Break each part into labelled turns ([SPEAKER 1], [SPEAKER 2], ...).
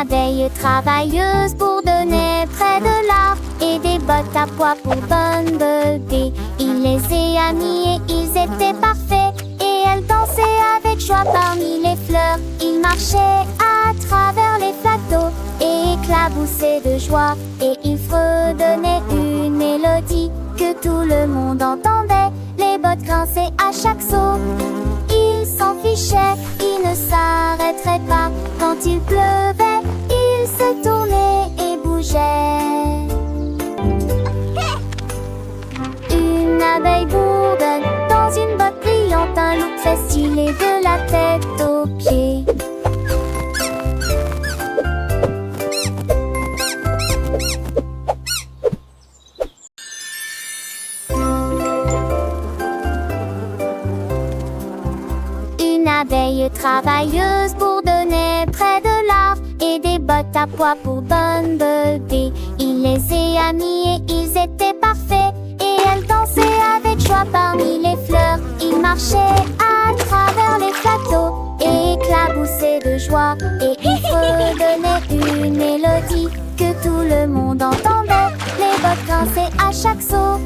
[SPEAKER 1] abeille travailleuse pour donner près de l'arbre et des bottes à pois pour Bumblebee. Il les a mis et ils étaient parfaits et elle dansait avec joie parmi les fleurs. Il marchait à travers les plateaux et éclaboussait de joie et il fredonnait une mélodie que tout le monde entendait. Les bottes grinçaient à chaque saut. Il s'en fichait, il ne s'arrêterait pas. Quand il pleuvait, il se tournait et bougeait. Une abeille bourdonne dans une botte brillante, un look très stylé de la tête aux pieds. Une abeille travailleuse pour donner près de l'arbre et des bottes à pois pour Bumblebee. Il les a mis et ils étaient parfaits et elle dansait avec joie parmi les fleurs. Il marchait à travers les plateaux et éclaboussait de joie et il fredonnait une mélodie que tout le monde entendait. Les bottes grinçaient à chaque saut.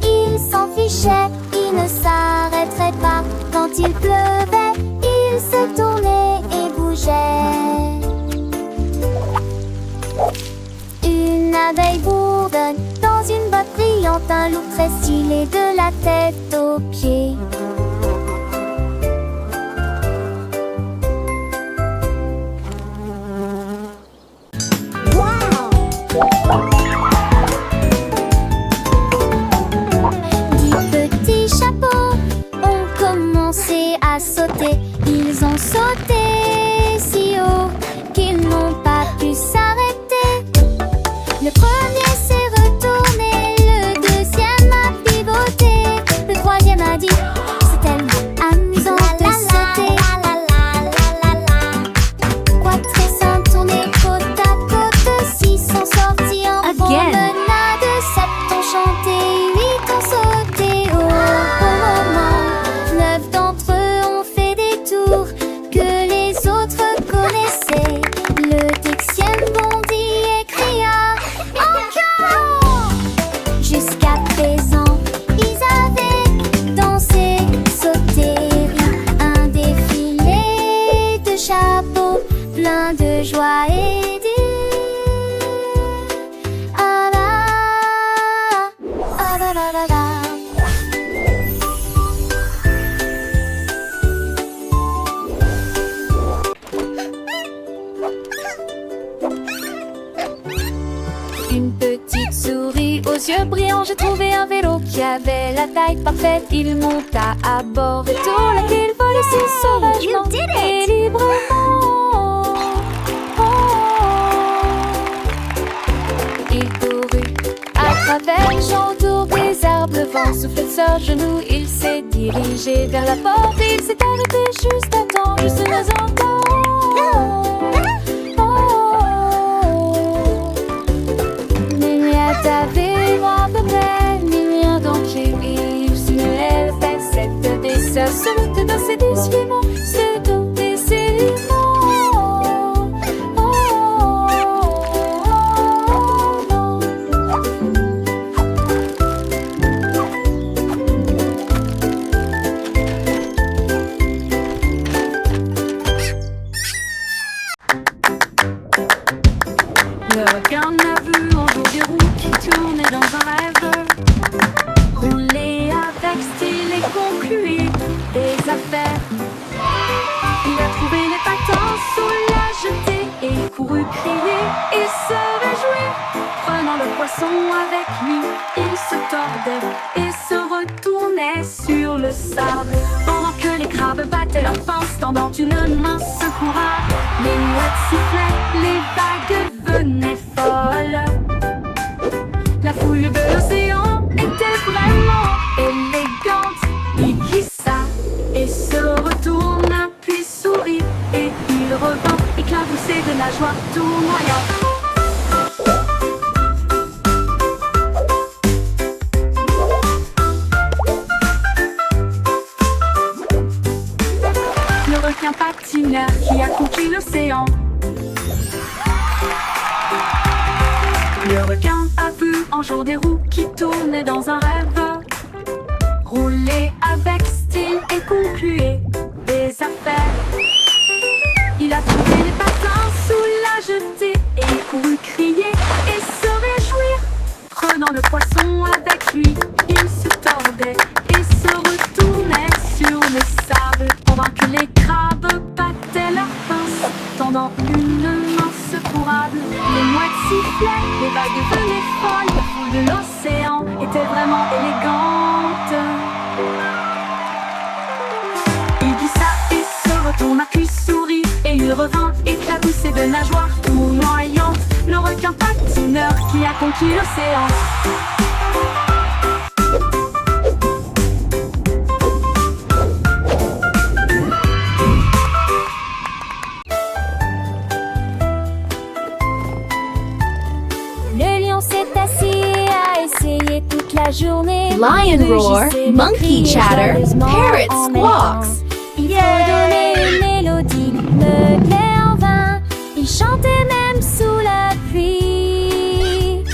[SPEAKER 1] Il s'en fichait, il ne s'arrêterait pas. Quand il pleuvait, il se tournait et bougeait. Une abeille bourdonne dans une botte brillante, un look très stylé de la tête aux pieds. À sauter, ils ont sauté si haut qu'ils n'ont pas pu s'arrêter. Le premier s'est retourné, le deuxième a pivoté, le troisième a dit c'est tellement amusant de sauter. Quatre et cinq tournés côte à côte, six sont sortis en promenade, sept ont chanté, huit ont sauté au bon moment. 9 d'entre eux ont fait des tours que les autres connaissaient. Le 10e bondit et cria encore. Jusqu'à présent, ils avaient dansé, sauté, un défilé de chapeaux, plein de joie et ah la la la la. Une petite souris aux yeux brillants, j'ai trouvé un vélo qui avait la taille parfaite. Il monta à bord et tout la ville volait si sauvagement et librement. Il courut à travers les champs autour des arbres. Le vent soufflait de ses genoux. Il s'est dirigé vers la porte. Il s'est arrêté juste à temps, juste un instant. T'avais loin de près, millions d'entrées. Il se lève, cette descente, se monte dans ses décilements, se doute des sédiments. Le requin n'a vu en jour des roues qui tournaient dans un rêve. Rouler avec style et concluer des affaires. Il a trouvé les patins sous la jetée et couru crier et se réjouir. Prenant le poisson avec lui, il se tordait et se retournait sur le sable. Pendant que les crabes battaient leurs pinces, tendant une main secoura. Les mouettes sifflaient, les vagues venaient folles. La foule de l'océan était vraiment élégante. Il glissa et se retourna, puis sourit. Et il revint éclaboussé de la joie tournoyante. Le requin patineur qui a conquis l'océan Le requin a vu un jour des roues qui tournaient dans un rêve. Rouler avec style et concluer des affaires. Il a trouvé les patins sous la jetée et il courut crier et se réjouir. Prenant le poisson avec lui, il se tordait et se retournait sur le sable pendant que les crabes battaient leurs pinces. Tendant une mince courade, les mouettes sifflaient, les vagues venaient folles. La foule de l'océan était vraiment élégante. Il glissa et se retourna puis sourit et il revint éclaboussé de nageoires tournoyantes. Le requin patineur qui a conquis l'océan.
[SPEAKER 2] Le lion s'est assis et a essayé toute la journée.
[SPEAKER 3] Lion roar, monkey chatter, parrot squawks.
[SPEAKER 2] Il faut donner une mélodie, meugler en vain. Il chantait même sous la pluie.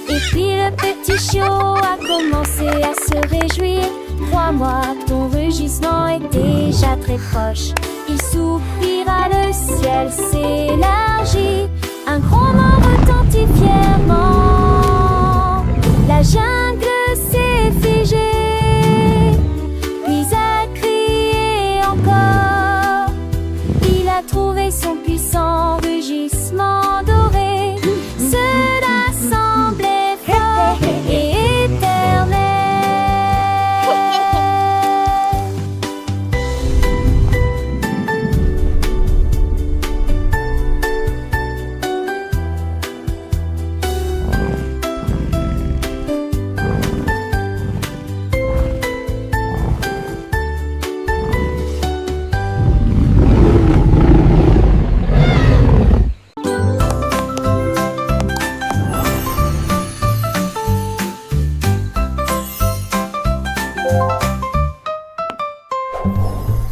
[SPEAKER 2] Et puis le petit chiot a commencé à se réjouir. Crois-moi, ton rugissement est déjà très proche. Il soupira, le ciel s'élargit. Un grondement retentit fièrement. La jungle s'est figée, puis a crié encore. Il a trouvé son puissant rugissement doré. Cela semblait fort et éternel.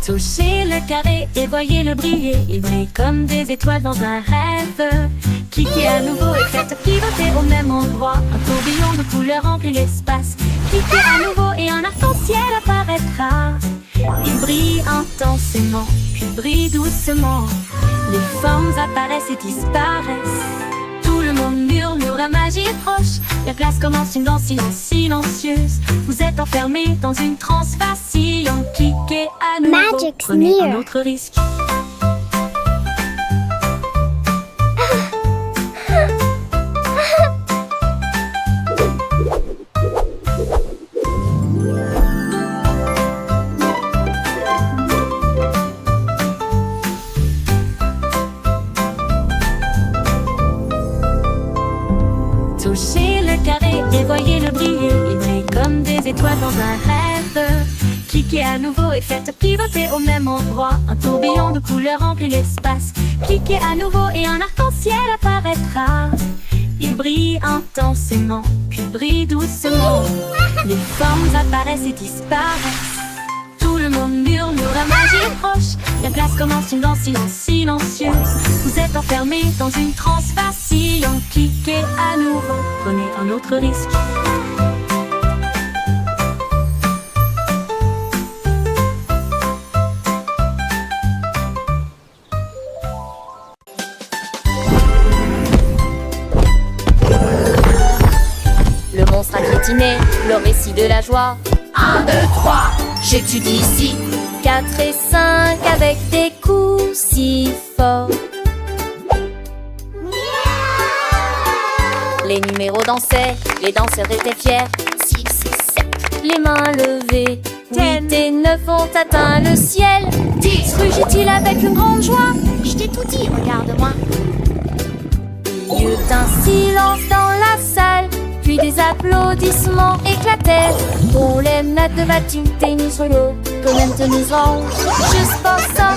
[SPEAKER 1] Touchez le carré et voyez-le briller. Il brille comme des étoiles dans un rêve. Cliquez à nouveau et faites pivoter au même endroit. Un tourbillon de couleurs remplit l'espace. Cliquez à nouveau et un arc-en-ciel apparaîtra. Il brille intensément, puis brille doucement. Les formes apparaissent et disparaissent. Tout le monde murmure, la magie est proche. La classe commence une danse silencieuse. Vous êtes enfermés dans une transe vacillante. Cliquez à nouveau,
[SPEAKER 2] Magic's
[SPEAKER 1] prenez un
[SPEAKER 2] near.
[SPEAKER 1] autre risque. Touchez le carré et voyez-le briller. Il brille comme des étoiles dans un rêve. Cliquez à nouveau et faites pivoter au même endroit. Un tourbillon de couleurs remplit l'espace. Cliquez à nouveau et un arc-en-ciel apparaîtra. Il brille intensément, puis brille doucement. Les formes apparaissent et disparaissent. Tout le monde murmure, la magie est proche. La classe commence une danse silencieuse. Vous êtes enfermés dans une transe vacillante. Cliquez à nouveau, prenez un autre risque.
[SPEAKER 3] Le monstre a piétiné, le récit de la joie. 1, 2, 3, j'étudie ici.
[SPEAKER 2] 4 et 5 avec des coups si forts.
[SPEAKER 3] Les numéros dansaient, les danseurs étaient fiers. 6 et 7,
[SPEAKER 2] Les mains levées, 8 et 9 ont atteint le ciel.
[SPEAKER 3] 10,
[SPEAKER 2] Rugit-il avec une grande joie.
[SPEAKER 3] je t'ai tout dit, regarde-moi.
[SPEAKER 2] Il y eut un silence dans la salle, puis des applaudissements éclatèrent. Pour les maîtres de badminton sur l'eau, que maintenant nous juste pour ça.